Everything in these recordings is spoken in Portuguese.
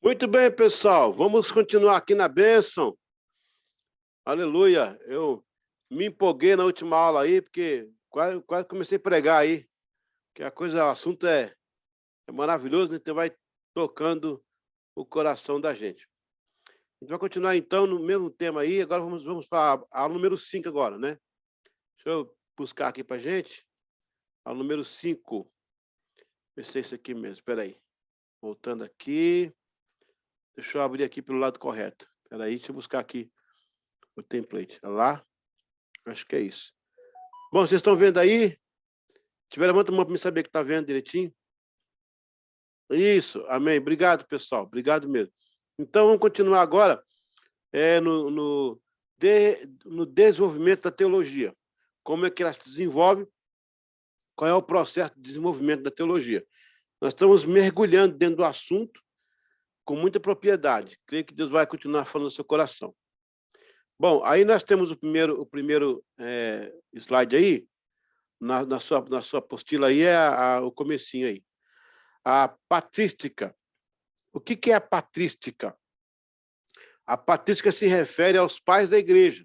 Muito bem, pessoal. Vamos continuar aqui na bênção. Aleluia. Eu me empolguei na última aula aí, porque quase comecei a pregar aí. Que o assunto é maravilhoso, né? Então vai tocando o coração da gente. A gente vai continuar, então, no mesmo tema aí. Agora vamos para a aula número 5 agora, né? Deixa eu buscar aqui para gente. A aula número 5. Vai ser isso aqui mesmo. Espera aí. Voltando aqui. Deixa eu abrir aqui pelo lado correto. Espera aí, deixa eu buscar aqui o template. Olha lá. Acho que é isso. Bom, vocês estão vendo aí? Levanta a mão para me saber que está vendo direitinho. Isso, amém. Obrigado, pessoal. Obrigado mesmo. Então, vamos continuar agora no desenvolvimento da teologia. Como é que ela se desenvolve? Qual é o processo de desenvolvimento da teologia? Nós estamos mergulhando dentro do assunto com muita propriedade. Creio que Deus vai continuar falando no seu coração. Bom, aí nós temos o primeiro slide aí. Na sua apostila aí o comecinho aí. A patrística. O que é a patrística? A patrística se refere aos pais da igreja,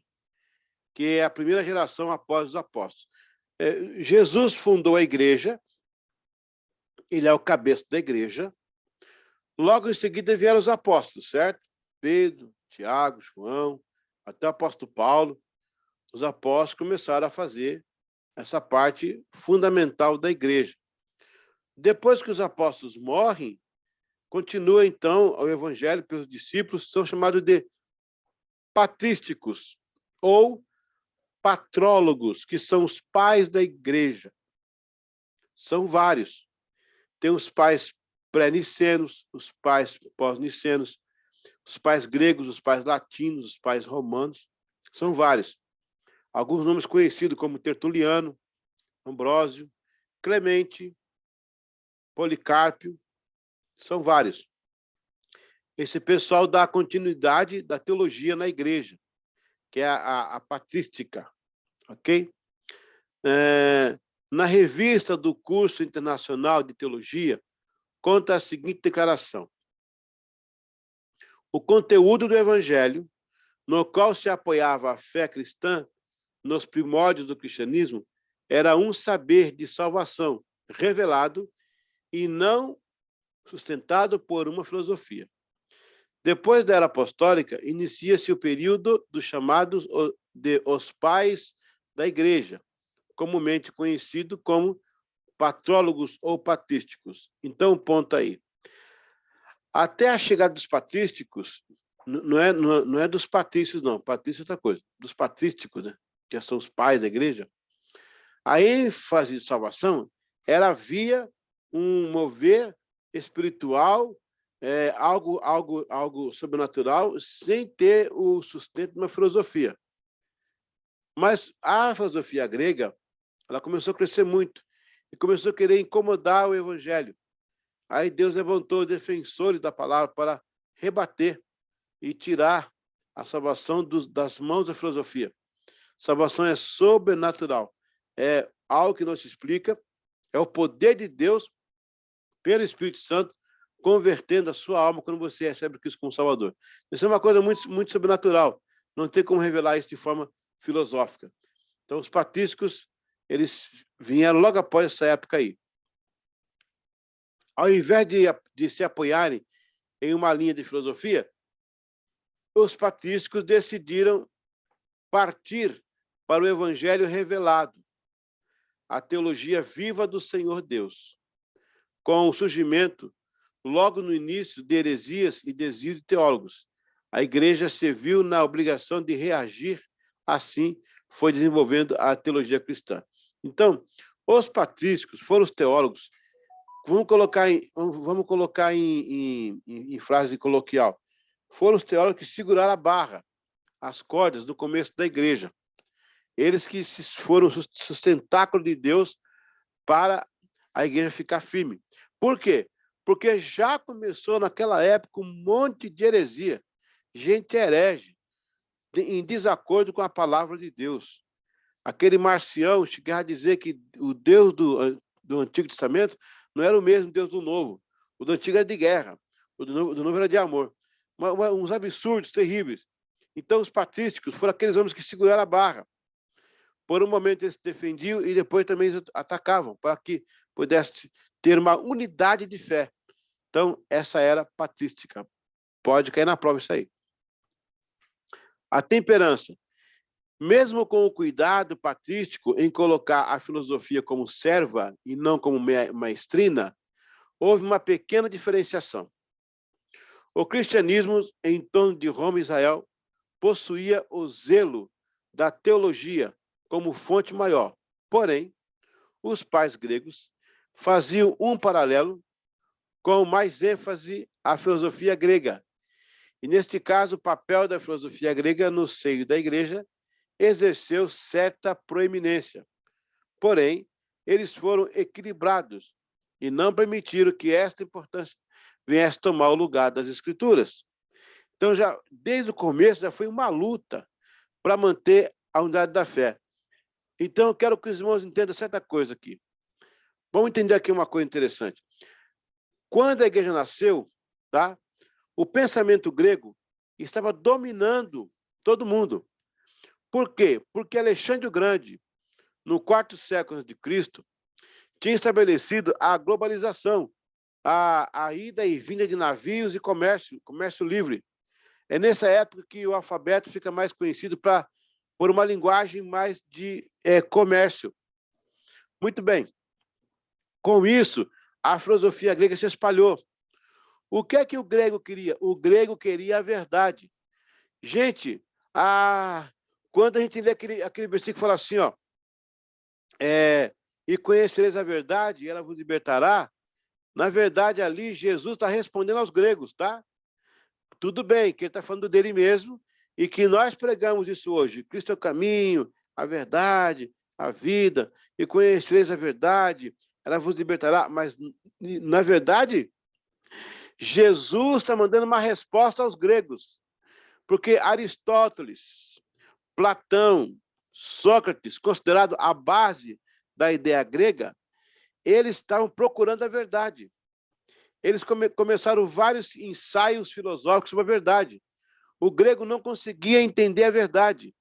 que é a primeira geração após os apóstolos. Jesus fundou a igreja, ele é o cabeça da igreja. Logo em seguida vieram os apóstolos, certo? Pedro, Tiago, João, até o apóstolo Paulo. Os apóstolos começaram a fazer essa parte fundamental da igreja. Depois que os apóstolos morrem, continua, então, o evangelho pelos discípulos, são chamados de patrísticos, ou patrólogos, que são os pais da igreja. São vários. Tem os pais pré-nicenos, os pais pós-nicenos, os pais gregos, os pais latinos, os pais romanos. São vários. Alguns nomes conhecidos como Tertuliano, Ambrósio, Clemente, Policarpio, são vários. Esse pessoal dá continuidade da teologia na igreja, que é a patrística, ok? Na revista do curso internacional de teologia, conta a seguinte declaração: o conteúdo do evangelho, no qual se apoiava a fé cristã nos primórdios do cristianismo, era um saber de salvação revelado e não sustentado por uma filosofia. Depois da era apostólica, inicia-se o período dos chamados de os pais da igreja, comumente conhecido como patrólogos ou patrísticos. Então, ponto aí. Até a chegada dos patrísticos, não é dos patrícios, não. Patrício é outra coisa. Dos patrísticos, né? Que são os pais da igreja. A ênfase de salvação era via um mover espiritual, algo sobrenatural, sem ter o sustento de uma filosofia. Mas a filosofia grega, ela começou a crescer muito e começou a querer incomodar o evangelho. Aí Deus levantou defensores da palavra para rebater e tirar a salvação das mãos da filosofia. Salvação é sobrenatural. É algo que não se explica. É o poder de Deus, pelo Espírito Santo, convertendo a sua alma quando você recebe Cristo como Salvador. Isso é uma coisa muito, muito sobrenatural. Não tem como revelar isso de forma filosófica. Então, os patrísticos, eles vieram logo após essa época aí. Ao invés de se apoiarem em uma linha de filosofia, os patrísticos decidiram partir para o evangelho revelado, a teologia viva do Senhor Deus. Com o surgimento, logo no início, de heresias e desvios de teólogos, a igreja se viu na obrigação de reagir, assim foi desenvolvendo a teologia cristã. Então, os patrísticos foram os teólogos. Vamos colocar em frase coloquial. Foram os teólogos que seguraram a barra, as cordas do começo da igreja. Eles que foram o sustentáculo de Deus para a igreja ficar firme. Por quê? Porque já começou naquela época um monte de heresia, gente herege, em desacordo com a palavra de Deus. Aquele Marcião chegava a dizer que o Deus do Antigo Testamento não era o mesmo Deus do Novo. O do Antigo era de guerra. O do novo era de amor. Uns absurdos terríveis. Então, os patrísticos foram aqueles homens que seguraram a barra. Por um momento, eles se defendiam e depois também eles atacavam, para que pudesse ter uma unidade de fé. Então, essa era patrística. Pode cair na prova isso aí. A temperança. Mesmo com o cuidado patrístico em colocar a filosofia como serva e não como maestrina, houve uma pequena diferenciação. O cristianismo, em torno de Roma e Israel, possuía o zelo da teologia como fonte maior. Porém, os pais gregos faziam um paralelo com mais ênfase à filosofia grega. E, neste caso, o papel da filosofia grega no seio da igreja exerceu certa proeminência. Porém, eles foram equilibrados e não permitiram que esta importância viesse tomar o lugar das escrituras. Então, já desde o começo, já foi uma luta para manter a unidade da fé. Então, eu quero que os irmãos entendam certa coisa aqui. Vamos entender aqui uma coisa interessante. Quando a igreja nasceu, tá? O pensamento grego estava dominando todo mundo. Por quê? Porque Alexandre o Grande, no 4º século de Cristo, tinha estabelecido a globalização, a ida e vinda de navios e comércio livre. É nessa época que o alfabeto fica mais conhecido por uma linguagem mais de comércio. Muito bem. Com isso, a filosofia grega se espalhou. O que é que o grego queria? O grego queria a verdade. Gente, quando a gente lê aquele versículo que fala assim, ó, e conhecereis a verdade, e ela vos libertará, na verdade, ali, Jesus está respondendo aos gregos, tá? Tudo bem, que ele está falando dele mesmo, e que nós pregamos isso hoje. Cristo é o caminho, a verdade, a vida, e conhecereis a verdade, ela vos libertará. Mas, na verdade, Jesus está mandando uma resposta aos gregos, porque Aristóteles, Platão, Sócrates, considerado a base da ideia grega, eles estavam procurando a verdade. Eles começaram vários ensaios filosóficos sobre a verdade. O grego não conseguia entender a verdade.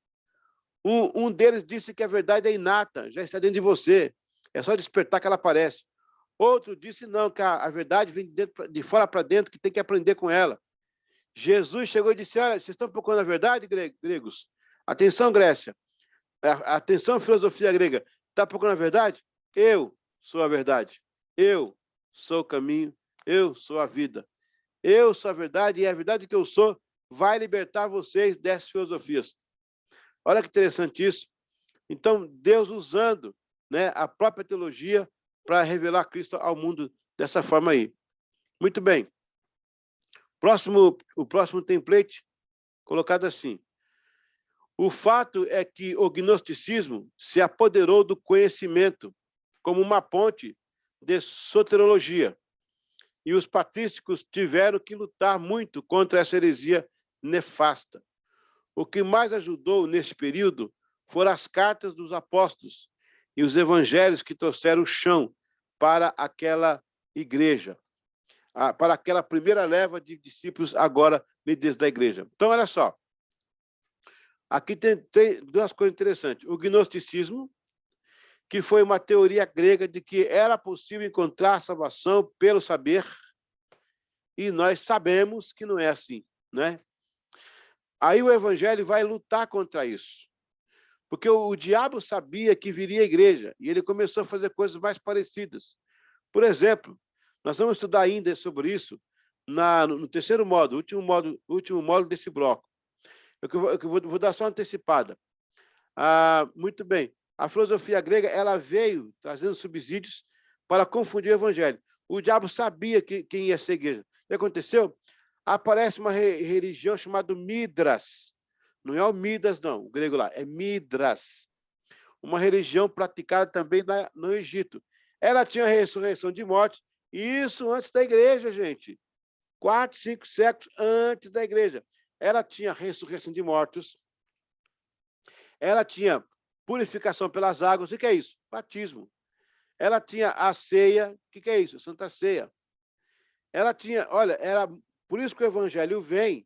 Um deles disse que a verdade é inata, já está dentro de você, é só despertar que ela aparece. Outro disse não, que a verdade vem de fora para dentro, que tem que aprender com ela. Jesus chegou e disse, olha, vocês estão procurando a verdade, gregos? Atenção, Grécia. Atenção, filosofia grega. Está procurando a verdade? Eu sou a verdade. Eu sou o caminho. Eu sou a vida. Eu sou a verdade e a verdade que eu sou vai libertar vocês dessas filosofias. Olha que interessante isso. Então, Deus usando, né, a própria teologia para revelar Cristo ao mundo dessa forma aí. Muito bem. O próximo template, colocado assim. O fato é que o gnosticismo se apoderou do conhecimento como uma ponte de soteriologia. E os patrísticos tiveram que lutar muito contra essa heresia nefasta. O que mais ajudou nesse período foram as cartas dos apóstolos e os evangelhos que trouxeram o chão para aquela igreja, para aquela primeira leva de discípulos, agora líderes da igreja. Então, olha só. Aqui tem duas coisas interessantes. O gnosticismo, que foi uma teoria grega de que era possível encontrar salvação pelo saber, e nós sabemos que não é assim, né? Aí o evangelho vai lutar contra isso, porque o diabo sabia que viria a igreja, e ele começou a fazer coisas mais parecidas. Por exemplo, nós vamos estudar ainda sobre isso no terceiro módulo, último módulo desse bloco. Eu vou dar só uma antecipada. Muito bem. A filosofia grega, ela veio trazendo subsídios para confundir o evangelho. O diabo sabia quem ia ser a igreja. O que aconteceu? Aparece uma religião chamada Midras. Não é o Midas, não, o grego lá, é Midras. Uma religião praticada também no Egito. Ela tinha ressurreição de morte, isso antes da igreja, gente. 4, 5 séculos antes da igreja. Ela tinha ressurreição de mortos, ela tinha purificação pelas águas. O que é isso? Batismo. Ela tinha a ceia. O que é isso? Santa Ceia. Ela tinha, olha, era Por isso que o evangelho vem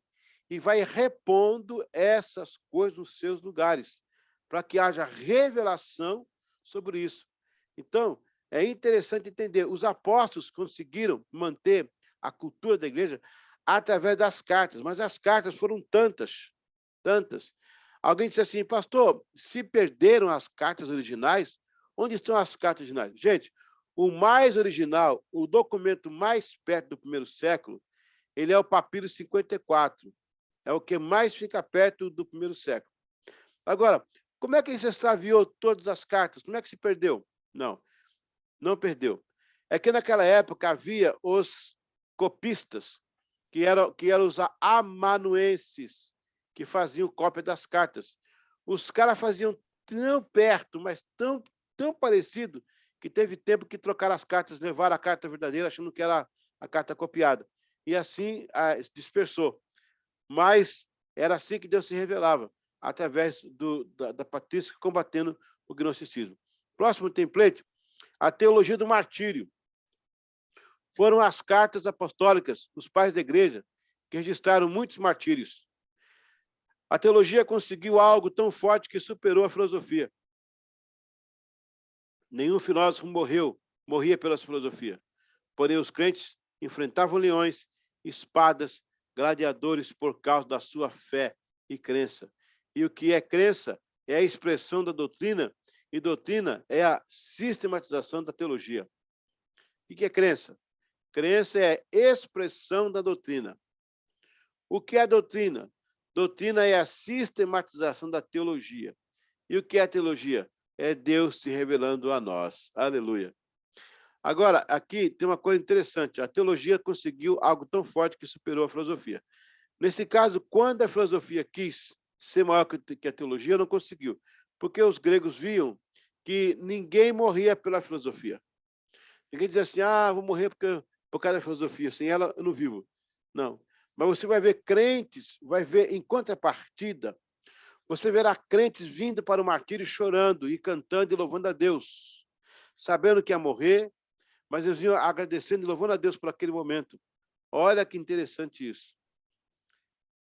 e vai repondo essas coisas nos seus lugares, para que haja revelação sobre isso. Então, é interessante entender, os apóstolos conseguiram manter a cultura da igreja através das cartas, mas as cartas foram tantas. Alguém disse assim, pastor, se perderam as cartas originais, onde estão as cartas originais? Gente, o mais original, o documento mais perto do primeiro século, ele é o papiro 54. É o que mais fica perto do primeiro século. Agora, como é que se extraviou todas as cartas? Como é que se perdeu? Não perdeu. É que naquela época havia os copistas, que eram os amanuenses, que faziam cópia das cartas. Os caras faziam tão perto, mas tão parecido, que teve tempo que trocaram as cartas, levaram a carta verdadeira, achando que era a carta copiada. E assim dispersou. Mas era assim que Deus se revelava, através da patrística combatendo o gnosticismo. Próximo template, a teologia do martírio. Foram as cartas apostólicas, os pais da igreja, que registraram muitos martírios. A teologia conseguiu algo tão forte que superou a filosofia. Nenhum filósofo morria pela filosofia. Porém, os crentes enfrentavam leões, espadas, gladiadores por causa da sua fé e crença. E o que é crença é a expressão da doutrina, e doutrina é a sistematização da teologia. O que é crença? Crença é a expressão da doutrina. O que é doutrina? Doutrina é a sistematização da teologia. E o que é teologia? É Deus se revelando a nós. Aleluia. Agora, aqui tem uma coisa interessante. A teologia conseguiu algo tão forte que superou a filosofia. Nesse caso, quando a filosofia quis ser maior que a teologia, não conseguiu. Porque os gregos viam que ninguém morria pela filosofia. Ninguém dizia assim, vou morrer por causa da filosofia. Sem ela, eu não vivo. Não. Mas você vai ver crentes, vai ver em contrapartida, você verá crentes vindo para o martírio chorando e cantando e louvando a Deus, sabendo que ia morrer, mas eles vinham agradecendo e louvando a Deus por aquele momento. Olha que interessante isso.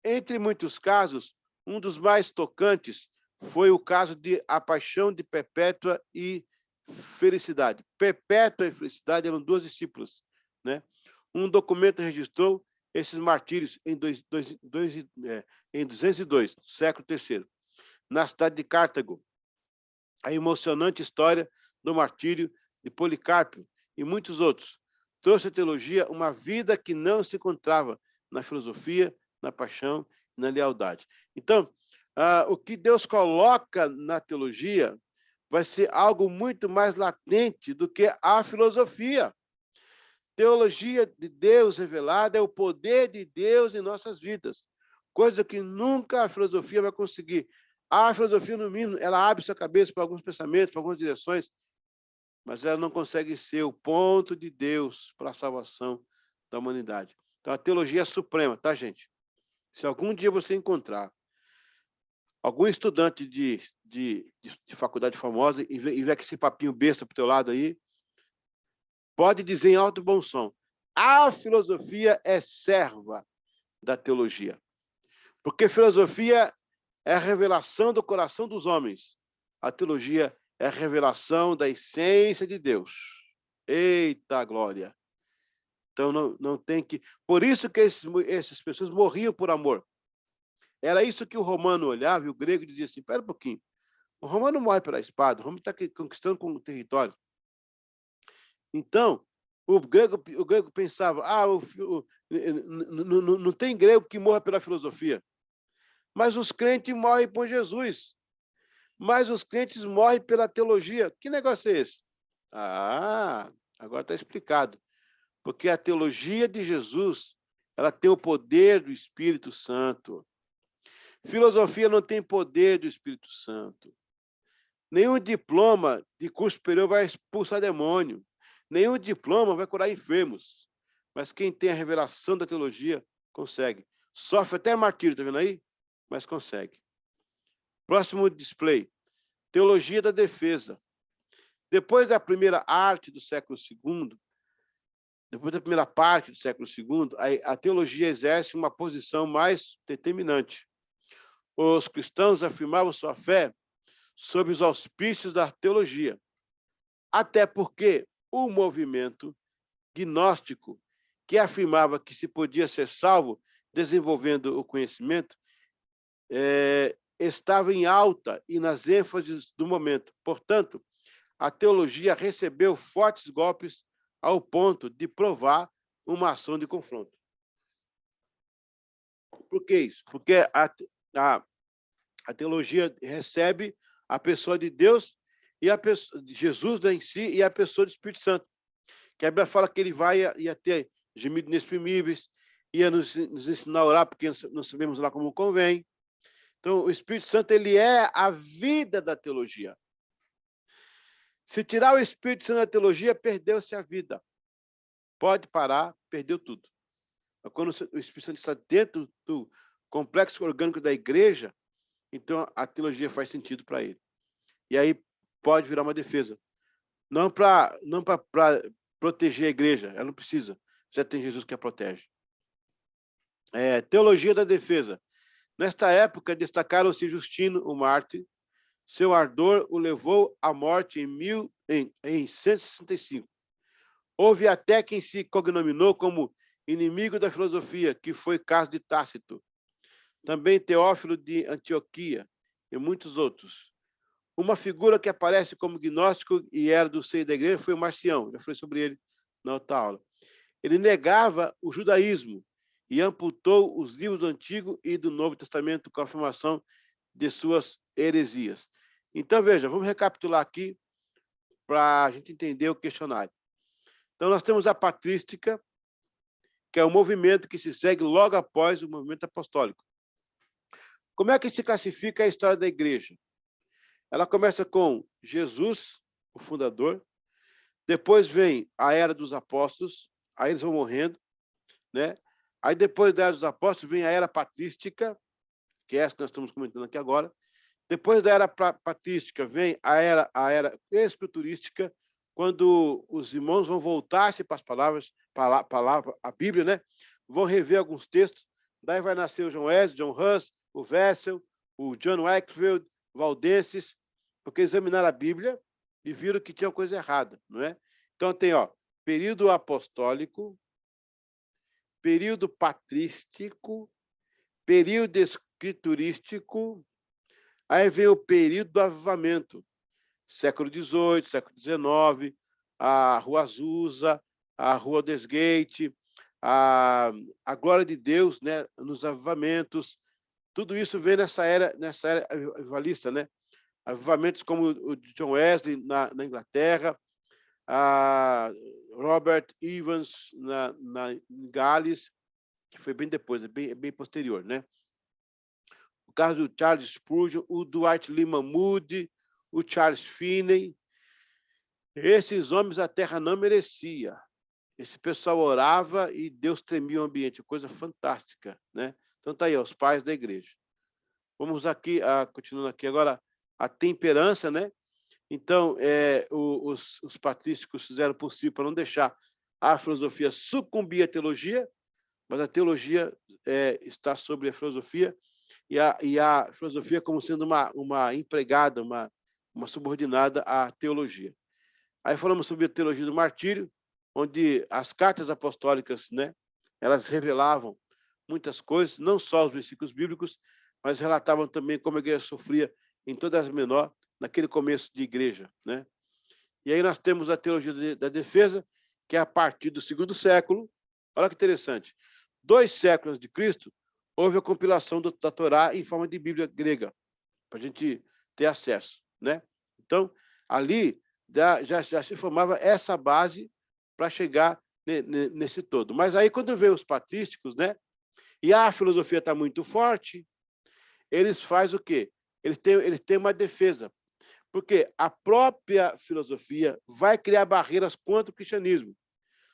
Entre muitos casos, um dos mais tocantes foi o caso de A Paixão de Perpétua e Felicidade. Perpétua e Felicidade eram duas discípulas, né? Um documento registrou esses martírios em 202, século III, na cidade de Cartago. A emocionante história do martírio de Policarpo e muitos outros trouxe à teologia uma vida que não se encontrava na filosofia, na paixão e na lealdade. Então, o que Deus coloca na teologia vai ser algo muito mais latente do que a filosofia. Teologia de Deus revelada é o poder de Deus em nossas vidas, coisa que nunca a filosofia vai conseguir. A filosofia, no mínimo, ela abre sua cabeça para alguns pensamentos, para algumas direções, mas ela não consegue ser o ponto de Deus para a salvação da humanidade. Então, a teologia é suprema, tá, gente? Se algum dia você encontrar algum estudante de faculdade famosa e ver que esse papinho besta para o teu lado aí, pode dizer em alto e bom som, a filosofia é serva da teologia. Porque filosofia é a revelação do coração dos homens. A teologia é a revelação da essência de Deus. Eita glória! Então, não tem que... Por isso que essas pessoas morriam por amor. Era isso que o romano olhava e o grego dizia assim, espera um pouquinho, o romano morre pela espada, o romano está conquistando com o território. Então, o grego pensava, não tem grego que morra pela filosofia. Mas os crentes morrem por Jesus. Mas os crentes morrem pela teologia. Que negócio é esse? Agora está explicado. Porque a teologia de Jesus, ela tem o poder do Espírito Santo. Filosofia não tem poder do Espírito Santo. Nenhum diploma de curso superior vai expulsar demônio. Nenhum diploma vai curar enfermos. Mas quem tem a revelação da teologia, consegue. Sofre até martírio, está vendo aí? Mas consegue. Próximo display. Teologia da defesa. Depois da primeira arte do século II, depois da primeira parte do século II, a teologia exerce uma posição mais determinante. Os cristãos afirmavam sua fé sob os auspícios da teologia, até porque o movimento gnóstico, que afirmava que se podia ser salvo desenvolvendo o conhecimento, estava em alta e nas ênfases do momento. Portanto, a teologia recebeu fortes golpes ao ponto de provar uma ação de confronto. Por que isso? Porque a teologia recebe a pessoa de Deus e a pessoa de Jesus em si e a pessoa do Espírito Santo. Que a Bíblia fala que ele ia ter gemidos inexprimíveis, ia nos ensinar a orar, porque nós sabemos lá como convém. Então, o Espírito Santo, ele é a vida da teologia. Se tirar o Espírito Santo da teologia, perdeu-se a vida. Pode parar, perdeu tudo. Mas quando o Espírito Santo está dentro do complexo orgânico da igreja, então a teologia faz sentido para ele. E aí pode virar uma defesa. Não para proteger a igreja, ela não precisa. Já tem Jesus que a protege. Teologia da defesa. Nesta época, destacaram-se Justino, o mártir. Seu ardor o levou à morte em 165. Houve até quem se cognominou como inimigo da filosofia, que foi caso de Tácito. Também Teófilo de Antioquia e muitos outros. Uma figura que aparece como gnóstico e era do seio da igreja foi o Marcião. Já falei sobre ele na outra aula. Ele negava o judaísmo e amputou os livros do Antigo e do Novo Testamento com a afirmação de suas heresias. Então, veja, vamos recapitular aqui para a gente entender o questionário. Então, nós temos a patrística, que é o movimento que se segue logo após o movimento apostólico. Como é que se classifica a história da igreja? Ela começa com Jesus, o fundador, depois vem a era dos apóstolos, aí eles vão morrendo, né? Aí depois da era dos apóstolos vem a era patrística, que é essa que nós estamos comentando aqui agora. Depois da era patrística vem a era escriturística, quando os irmãos vão voltar-se para as palavras, a Bíblia, né? Vão rever alguns textos. Daí vai nascer o John Wesley, John Huss, o Wessel, o John Wakefield, Valdenses, porque examinaram a Bíblia e viram que tinha coisa errada, não é? Então tem, período apostólico, período patrístico, período escriturístico, aí vem o período do avivamento, século XVIII, século XIX, a Rua Azusa, a Rua Desgate, a glória de Deus, né, nos avivamentos. Tudo isso vem nessa era avivalista, né? Avivamentos como o de John Wesley na Inglaterra, a Robert Evans em Gales, que foi bem depois, bem posterior, né? O caso do Charles Spurgeon, o Dwight Lyman Moody, o Charles Finney. Esses homens a terra não merecia. Esse pessoal orava e Deus tremia o ambiente, coisa fantástica, né? Então tá aí, os pais da igreja. Vamos aqui, continuando aqui agora, a temperança, né? Então, os patrísticos fizeram o possível para não deixar a filosofia sucumbir à teologia, mas a teologia está sobre a filosofia, e a filosofia como sendo uma empregada, uma subordinada à teologia. Aí falamos sobre a teologia do martírio, onde as cartas apostólicas, né, elas revelavam muitas coisas, não só os versículos bíblicos, mas relatavam também como a igreja sofria em toda a menor, naquele começo de igreja, né? E aí nós temos a teologia da defesa, que é a partir do segundo século. Olha que interessante. 2 séculos de Cristo, houve a compilação da Torá em forma de Bíblia grega, para a gente ter acesso, né? Então, ali já se formava essa base para chegar nesse todo. Mas aí, quando vem os patrísticos, né? E a filosofia está muito forte, eles fazem o quê? Eles têm uma defesa, porque a própria filosofia vai criar barreiras contra o cristianismo.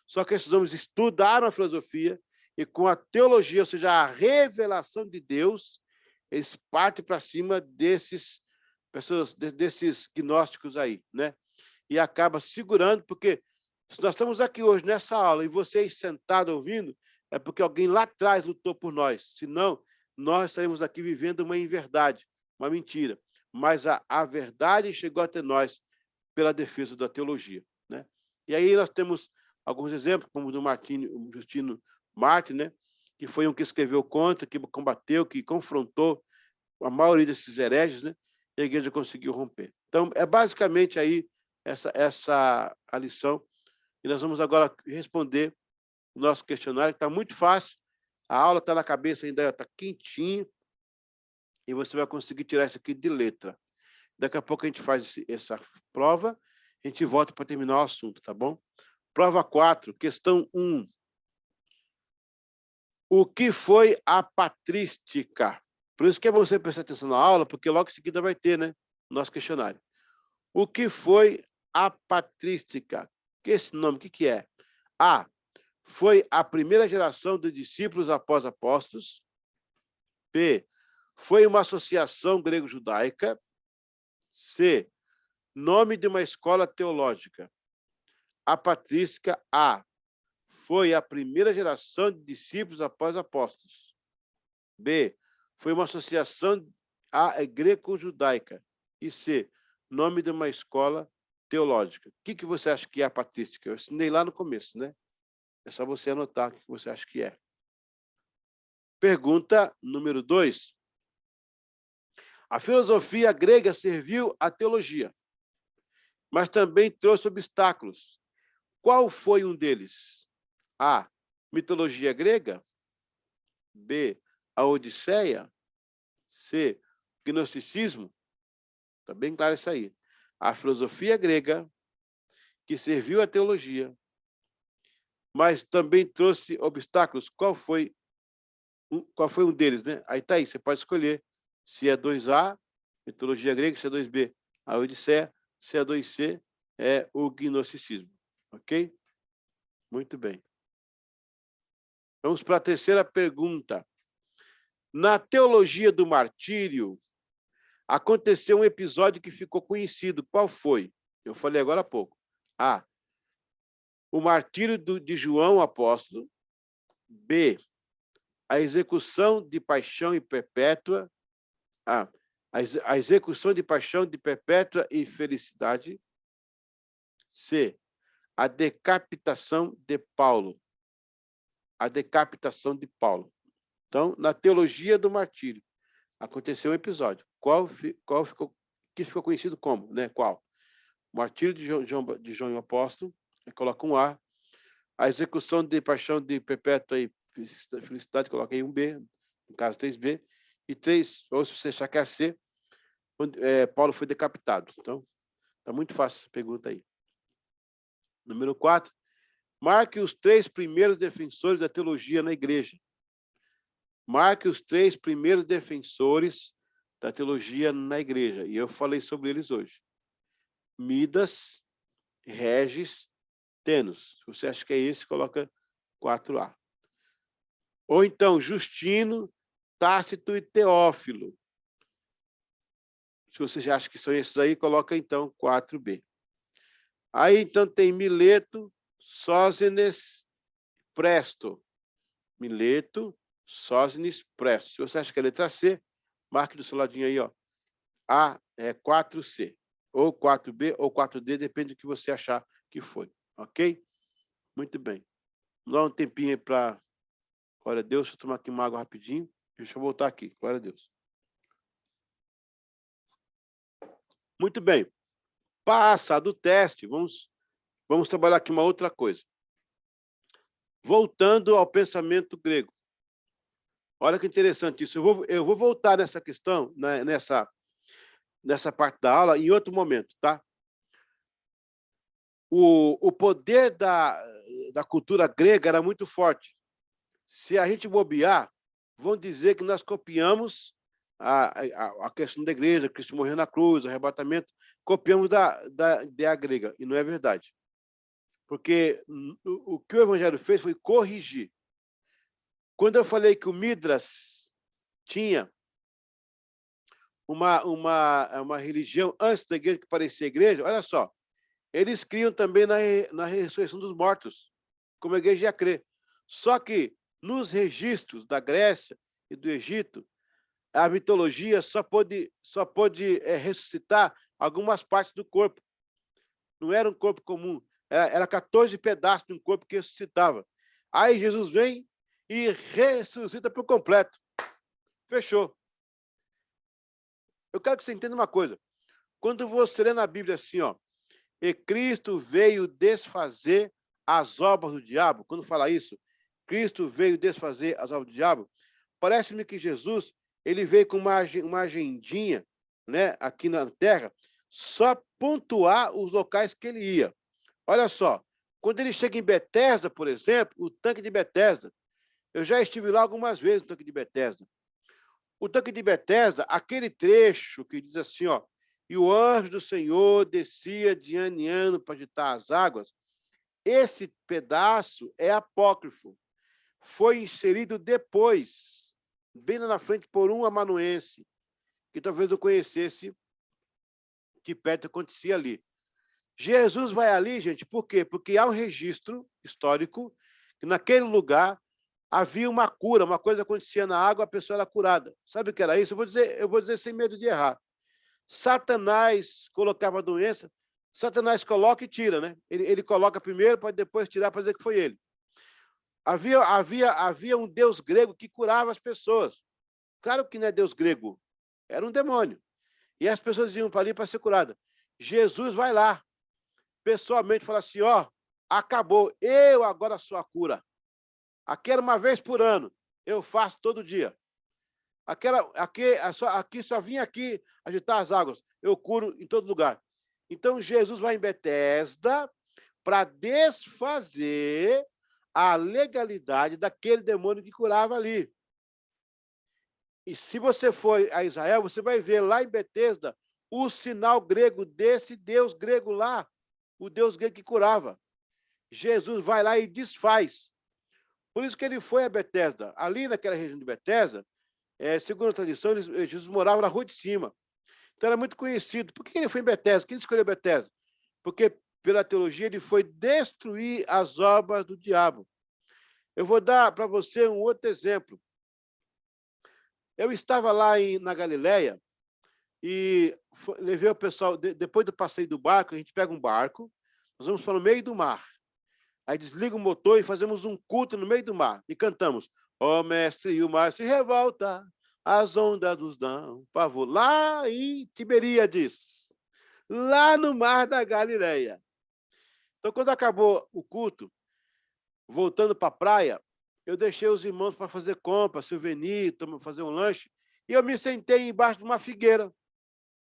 Só que esses homens estudaram a filosofia e com a teologia, ou seja, a revelação de Deus, eles partem para cima desses gnósticos aí, né? E acaba segurando, porque Se nós estamos aqui hoje nessa aula e vocês sentados ouvindo, é porque alguém lá atrás lutou por nós. Senão, nós estaremos aqui vivendo uma inverdade, uma mentira. Mas a verdade chegou até nós pela defesa da teologia, né? E aí nós temos alguns exemplos, como o do Justino Martin, né? Que foi um que escreveu contra, que combateu, que confrontou a maioria desses hereges, né? E a igreja conseguiu romper. Então, é basicamente aí essa a lição. E nós vamos agora responder o nosso questionário, que está muito fácil. A aula está na cabeça ainda, está quentinha, e você vai conseguir tirar isso aqui de letra. Daqui a pouco a gente faz essa prova, a gente volta para terminar o assunto, tá bom? Prova 4, questão 1. O que foi a patrística? Por isso que é bom você prestar atenção na aula, porque logo em seguida vai ter, né, o nosso questionário. O que foi a patrística? Esse nome, o que é? A. Foi a primeira geração de discípulos após apóstolos. B. Foi uma associação grego-judaica. C. Nome de uma escola teológica. A patrística. A. Foi a primeira geração de discípulos após apóstolos. B. Foi uma associação greco-judaica. E C. Nome de uma escola teológica. O que você acha que é a patrística? Eu ensinei lá no começo, né? É só você anotar o que você acha que é. Pergunta número 2. A filosofia grega serviu à teologia, mas também trouxe obstáculos. Qual foi um deles? A. Mitologia grega. B. A Odisseia. C. Gnosticismo. Está bem claro isso aí. A filosofia grega, que serviu à teologia, mas também trouxe obstáculos. Qual foi um deles, né? Aí está aí, você pode escolher se é 2A, mitologia grega, se é 2B, a Odisseia, se é 2C, é o gnosticismo. Ok? Muito bem. Vamos para a terceira pergunta. Na teologia do martírio, aconteceu um episódio que ficou conhecido. Qual foi? Eu falei agora há pouco. A. O martírio de João apóstolo. B. A execução de paixão e perpétua. A execução de paixão de perpétua e felicidade. C. A decapitação de Paulo. A decapitação de Paulo. Então, na teologia do martírio, aconteceu um episódio. Que ficou conhecido como, né? Qual? O martírio de João Apóstolo, coloca um A. A execução de paixão de perpétua e felicidade, coloca aí um B, no caso 3B. E 3, ou se você achar que é C, Paulo foi decapitado. Então, está muito fácil essa pergunta aí. Número 4. Marque os 3 primeiros defensores da teologia na igreja. Marque os 3 primeiros defensores da teologia na igreja. E eu falei sobre eles hoje. Midas, Regis, Tenos. Se você acha que é esse, coloca 4A. Ou então, Justino, Tácito e Teófilo. Se você já acha que são esses aí, coloca então 4B. Aí, então, tem Mileto, Sóstenes, Presto. Mileto, Sóstenes, Presto. Se você acha que é a letra C, marque do seu ladinho aí, ó. A é 4C. Ou 4B ou 4D, depende do que você achar que foi. Ok? Muito bem. Vamos dar um tempinho aí para... Glória a Deus. Deixa eu tomar aqui uma água rapidinho. Deixa eu voltar aqui. Glória a Deus. Muito bem. Passado o teste, vamos trabalhar aqui uma outra coisa. Voltando ao pensamento grego. Olha que interessante isso. Eu vou voltar nessa questão, né, nessa parte da aula, em outro momento, tá? O poder da cultura grega era muito forte. Se a gente bobear, vão dizer que nós copiamos a questão da igreja, Cristo morreu na cruz, o arrebatamento, copiamos da grega, e não é verdade. Porque o que o Evangelho fez foi corrigir. Quando eu falei que o Midras tinha uma religião antes da igreja que parecia igreja, olha só, Eles criam também na ressurreição dos mortos, como a igreja já crê. Só que nos registros da Grécia e do Egito, a mitologia só pôde ressuscitar algumas partes do corpo. Não era um corpo comum, era 14 pedaços de um corpo que ressuscitava. Aí Jesus vem e ressuscita por completo. Fechou. Eu quero que você entenda uma coisa. Quando você lê na Bíblia assim, ó, e Cristo veio desfazer as obras do diabo, quando fala isso, Cristo veio desfazer as obras do diabo, parece-me que Jesus ele veio com uma agendinha, né, aqui na Terra, só pontuar os locais que ele ia. Olha só, quando ele chega em Betesda, por exemplo, o tanque de Betesda, eu já estive lá algumas vezes no tanque de Betesda. O tanque de Betesda, aquele trecho que diz assim, ó, e o anjo do Senhor descia de ano em ano para agitar as águas, esse pedaço é apócrifo. Foi inserido depois, bem lá na frente, por um amanuense, que talvez não conhecesse que perto acontecia ali. Jesus vai ali, gente, por quê? Porque há um registro histórico que naquele lugar havia uma cura, uma coisa acontecia na água, a pessoa era curada. Sabe o que era isso? Eu vou dizer sem medo de errar. Satanás colocava a doença, Satanás coloca e tira, né? Ele coloca primeiro para depois tirar para dizer que foi ele. Havia um deus grego que curava as pessoas. Claro que não é deus grego, era um demônio. E as pessoas iam para ali para ser curadas. Jesus vai lá, pessoalmente, fala assim, ó, acabou, eu agora sou a cura. Aqui era uma vez por ano, eu faço todo dia. Aqui só vim aqui agitar as águas, eu curo em todo lugar. Então, Jesus vai em Betesda para desfazer a legalidade daquele demônio que curava ali. E se você for a Israel, você vai ver lá em Betesda o sinal grego desse Deus grego lá, o Deus grego que curava. Jesus vai lá e desfaz. Por isso que ele foi a Betesda. Ali naquela região de Betesda, segundo a tradição, Jesus morava na rua de cima. Então era muito conhecido. Por que ele foi em Betesda? Quem escolheu Betesda? Porque, pela teologia, ele foi destruir as obras do diabo. Eu vou dar para você um outro exemplo. Eu estava lá na Galileia e levei o pessoal, depois do passeio do barco, a gente pega um barco, nós vamos para o meio do mar. Aí desliga o motor e fazemos um culto no meio do mar. E cantamos, ó mestre, o mar se revolta, as ondas nos dão pavor. Lá em Tiberíades, lá no mar da Galileia. Então, quando acabou o culto, voltando para a praia, eu deixei os irmãos para fazer compra, souvenir, fazer um lanche, e eu me sentei embaixo de uma figueira.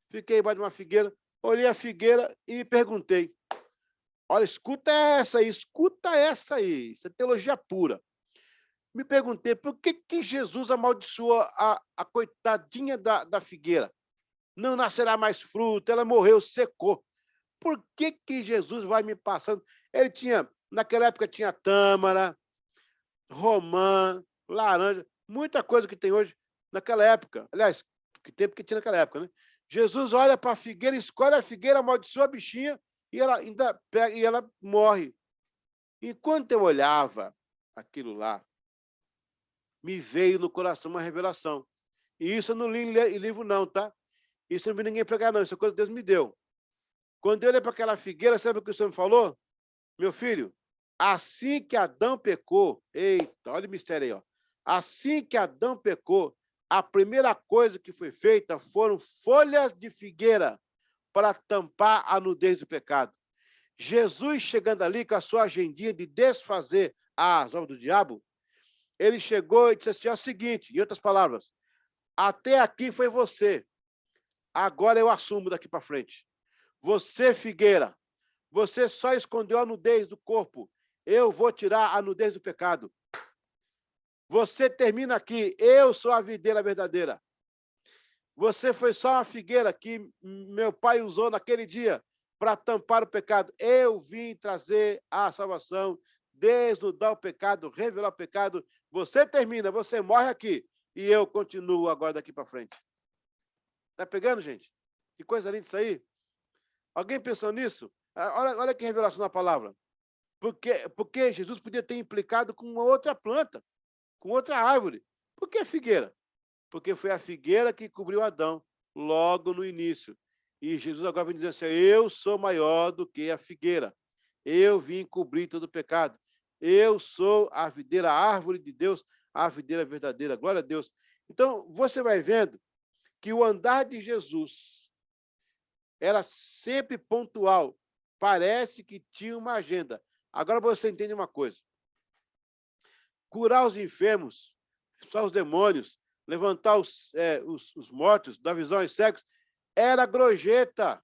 Fiquei embaixo de uma figueira, olhei a figueira e me perguntei, olha, escuta essa aí, isso é teologia pura. Me perguntei, por que Jesus amaldiçoou a coitadinha da figueira? Não nascerá mais fruto, ela morreu, secou. Por que Jesus vai me passando? Naquela época tinha tâmara, romã, laranja, muita coisa que tem hoje naquela época. Aliás, que tempo que tinha naquela época, né? Jesus olha para a figueira, escolhe a figueira, amaldiçoa a bichinha e ela ainda pega e ela morre. Enquanto eu olhava aquilo lá, me veio no coração uma revelação. E isso eu não li em livro não, tá? Isso eu não vi ninguém pregar não, isso é coisa que Deus me deu. Quando eu olhei para aquela figueira, sabe o que o Senhor me falou? Meu filho, assim que Adão pecou, eita, olha o mistério aí, ó. Assim que Adão pecou, a primeira coisa que foi feita foram folhas de figueira para tampar a nudez do pecado. Jesus chegando ali com a sua agendinha de desfazer as obras do diabo, ele chegou e disse assim, é o seguinte, em outras palavras, até aqui foi você, agora eu assumo daqui para frente. Você, figueira, você só escondeu a nudez do corpo, eu vou tirar a nudez do pecado. Você termina aqui, eu sou a videira verdadeira. Você foi só uma figueira que meu pai usou naquele dia para tampar o pecado. Eu vim trazer a salvação, desnudar o pecado, revelar o pecado. Você termina, você morre aqui e eu continuo agora daqui para frente. Tá pegando, gente? Que coisa linda isso aí. Alguém pensou nisso? Olha que revelação na palavra. Porque Jesus podia ter implicado com uma outra planta, com outra árvore. Por que figueira? Porque foi a figueira que cobriu Adão logo no início. E Jesus agora vem dizer assim: eu sou maior do que a figueira. Eu vim cobrir todo o pecado. Eu sou a videira, a árvore de Deus, a videira verdadeira. Glória a Deus. Então, você vai vendo que o andar de Jesus era sempre pontual. Parece que tinha uma agenda. Agora você entende uma coisa. Curar os enfermos, expulsar os demônios, levantar os mortos, dar visão aos cegos, era gorjeta,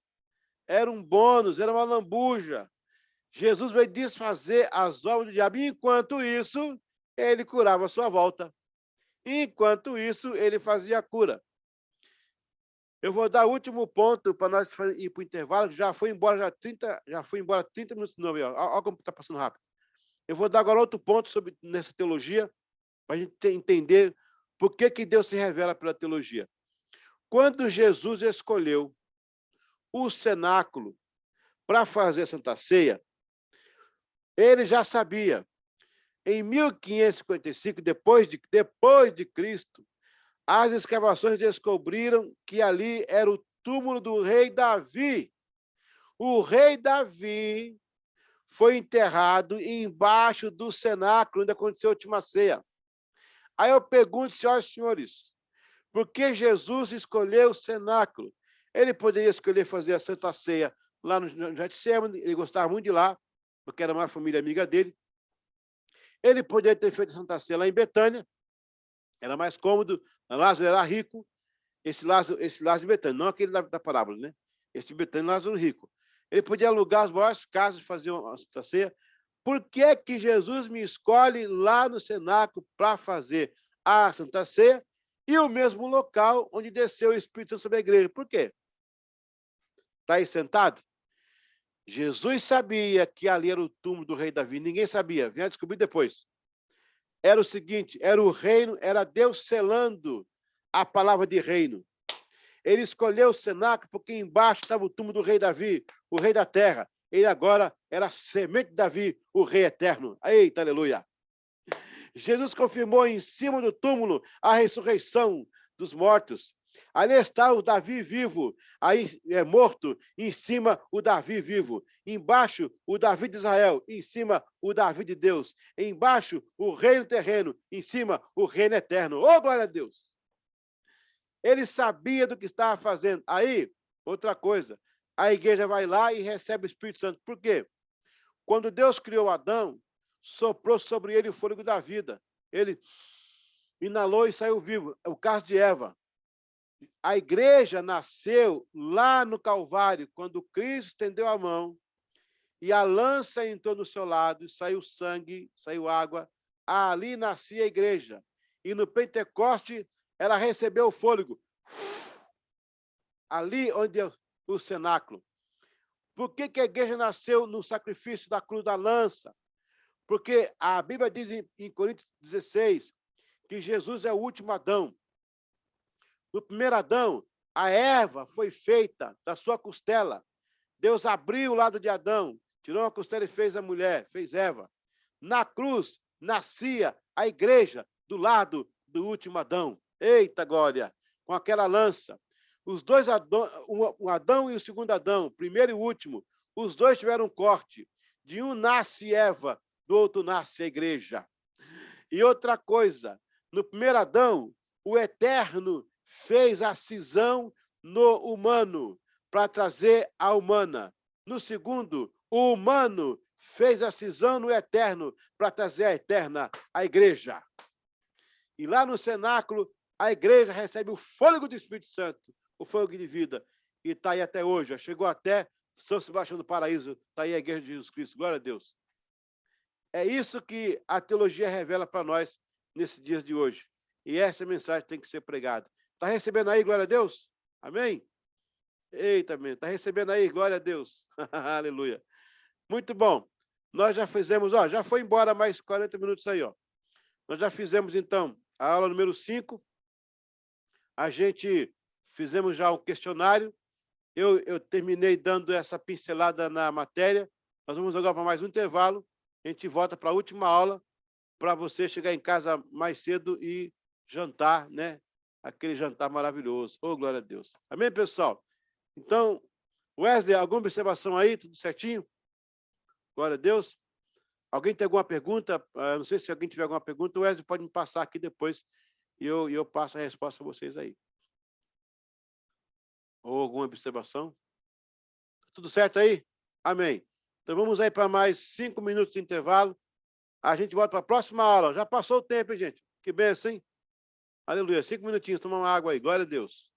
era um bônus, era uma lambuja. Jesus veio desfazer as obras do diabo. Enquanto isso, ele curava a sua volta. Enquanto isso, ele fazia a cura. Eu vou dar o último ponto para nós ir para o intervalo, que já foi embora 30 minutos de novo. Olha como está passando rápido. Eu vou dar agora outro ponto nessa teologia, para a gente entender por que Deus se revela pela teologia. Quando Jesus escolheu o cenáculo para fazer a Santa Ceia, ele já sabia. Em 1555, depois de Cristo, as escavações descobriram que ali era o túmulo do rei Davi. O rei Davi foi enterrado embaixo do cenáculo, onde aconteceu a última ceia. Aí eu pergunto, senhoras e senhores, por que Jesus escolheu o cenáculo? Ele poderia escolher fazer a Santa Ceia lá no Getsemane, ele gostava muito de lá, porque era uma família amiga dele. Ele poderia ter feito a Santa Ceia lá em Betânia, era mais cômodo, Lázaro era rico, esse Lázaro de Betânia, não aquele da parábola, né? Esse de Betânia, Lázaro rico. Ele podia alugar as maiores casas e fazer uma Santa Ceia. Por que Jesus me escolhe lá no cenáculo para fazer a Santa Ceia e o mesmo local onde desceu o Espírito Santo sobre a igreja? Por quê? Está aí sentado? Jesus sabia que ali era o túmulo do rei Davi. Ninguém sabia. Venha descobrir depois. Era o seguinte, era o reino, era Deus selando a palavra de reino. Ele escolheu o cenáculo porque embaixo estava o túmulo do rei Davi, o rei da terra. Ele agora era semente de Davi, o rei eterno. Eita, aleluia! Jesus confirmou em cima do túmulo a ressurreição dos mortos. Ali está o Davi vivo, aí é morto, em cima o Davi vivo. Embaixo o Davi de Israel, em cima o Davi de Deus. Embaixo o reino terreno, em cima o reino eterno. Oh, glória a Deus! Ele sabia do que estava fazendo. Aí, outra coisa, a igreja vai lá e recebe o Espírito Santo. Por quê? Quando Deus criou Adão, soprou sobre ele o fôlego da vida. Ele inalou e saiu vivo. É o caso de Eva. A igreja nasceu lá no Calvário, quando Cristo estendeu a mão e a lança entrou no seu lado e saiu sangue, saiu água. Ali nascia a igreja. E no Pentecoste, ela recebeu o fôlego. Ali onde é o cenáculo. Por que a igreja nasceu no sacrifício da cruz da lança? Porque a Bíblia diz em Coríntios 16 que Jesus é o último Adão. No primeiro Adão, a Eva foi feita da sua costela. Deus abriu o lado de Adão, tirou a costela e fez a mulher, fez Eva. Na cruz, nascia a igreja do lado do último Adão. Eita glória! Com aquela lança. Os dois Adão, o Adão e o segundo Adão, o primeiro e o último, os dois tiveram um corte. De um nasce Eva, do outro nasce a igreja. E outra coisa, no primeiro Adão, o Eterno fez a cisão no humano para trazer a humana. No segundo, o humano fez a cisão no Eterno para trazer a eterna, a igreja. E lá no cenáculo, a igreja recebe o fôlego do Espírito Santo, o fôlego de vida, e está aí até hoje. Chegou até São Sebastião do Paraíso, está aí a igreja de Jesus Cristo. Glória a Deus. É isso que a teologia revela para nós nesses dias de hoje. E essa mensagem tem que ser pregada. Está recebendo aí, glória a Deus? Amém? Eita, amém. Está recebendo aí, glória a Deus. Aleluia. Muito bom. Nós já fizemos, já foi embora mais 40 minutos aí, Nós já fizemos, então, a aula número 5. A gente fizemos já um questionário eu terminei dando essa pincelada na matéria. Nós vamos agora para mais um intervalo. A gente volta para a última aula, para você chegar em casa mais cedo e jantar, né? Aquele jantar maravilhoso. Oh, glória a Deus. Amém, pessoal? Então, Wesley, alguma observação aí? Tudo certinho? Glória a Deus. Alguém tem alguma pergunta? Não sei se alguém tiver alguma pergunta, o Wesley pode me passar aqui depois e eu passo a resposta para vocês aí. Ou alguma observação? Tudo certo aí? Amém. Então vamos aí para mais 5 minutos de intervalo. A gente volta para a próxima aula. Já passou o tempo, hein, gente? Que benção, hein? Aleluia. 5 minutinhos, tomar uma água aí. Glória a Deus.